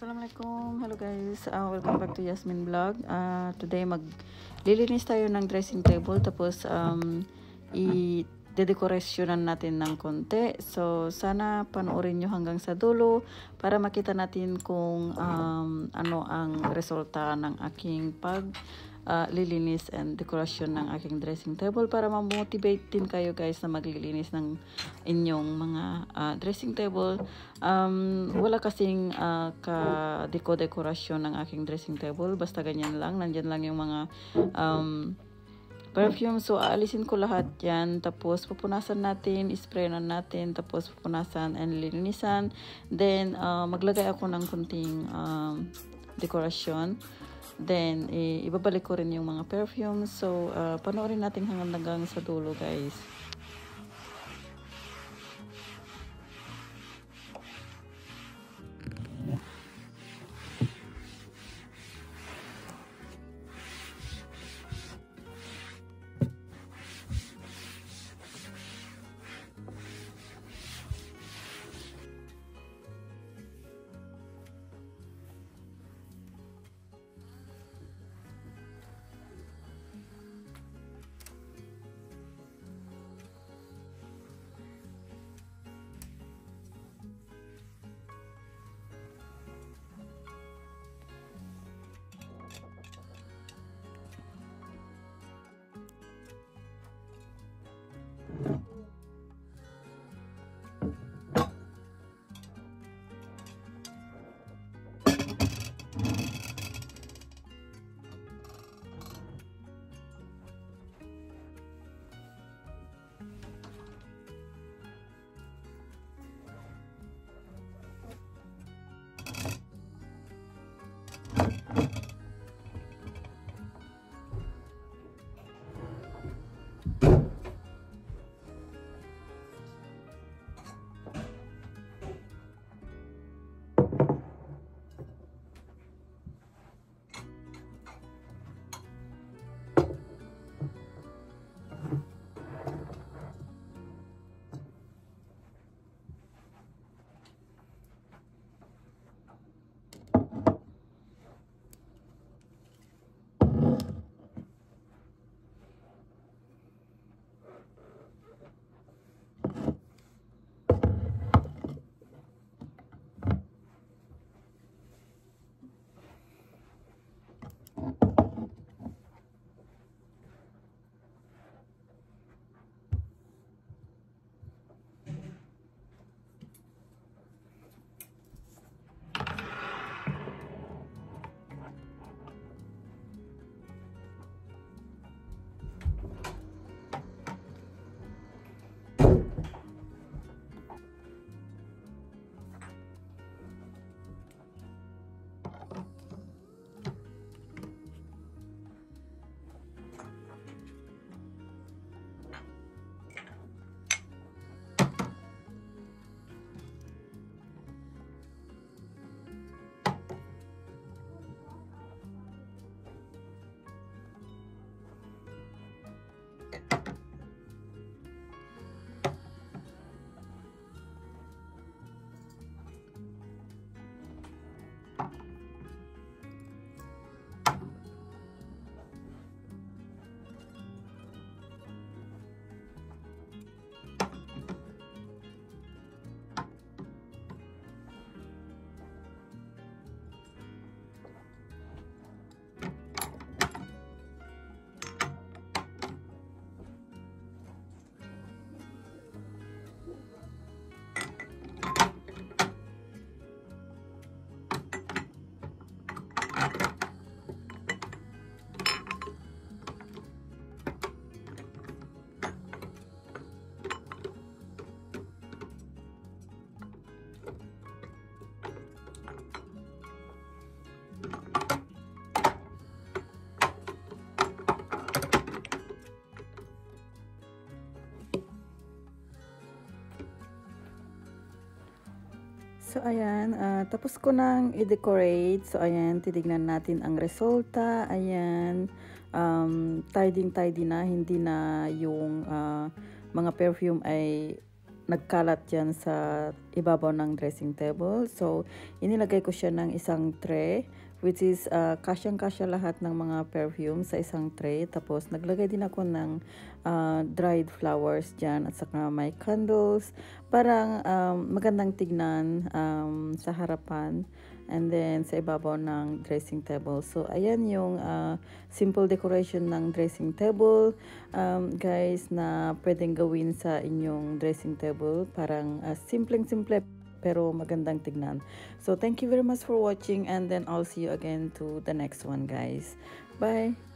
Assalamualaikum, hello guys, welcome back to Yasmin Vlog. Today maglilinis tayo ng dressing table, tapos i-decorationan natin ng konti. So sana panoorin nyo hanggang sa dulo para makita natin kung ano ang resulta ng aking lilinis and decoration ng aking dressing table, para ma-motivate din kayo guys na maglilinis ng inyong mga dressing table. Wala kasing dekorasyon ng aking dressing table, basta ganyan lang, nandyan lang yung mga perfume. So aalisin ko lahat yan, tapos pupunasan natin, isprayan natin, tapos pupunasan and lilinisan. Then maglagay ako ng kunting dekorasyon. Then ibabalik ko rin yung mga perfume. So panoorin natin hanggang sa dulo guys. So ayan, tapos ko nang i-decorate. So ayan, titignan natin ang resulta. Ayan, tidy na, hindi na yung mga perfume ay nagkalat yan sa ibabaw ng dressing table. So, inilagay ko siya ng isang tray, which is kasyang-kasya lahat ng mga perfume sa isang tray. Tapos, naglagay din ako ng dried flowers dyan at saka may candles. Parang magandang tignan sa harapan and then sa ibabaw ng dressing table. So, ayan yung simple decoration ng dressing table, guys, na pwedeng gawin sa inyong dressing table. Parang simpleng-simple pero magandang tignan. So, thank you very much for watching and then I'll see you again to the next one, guys. Bye!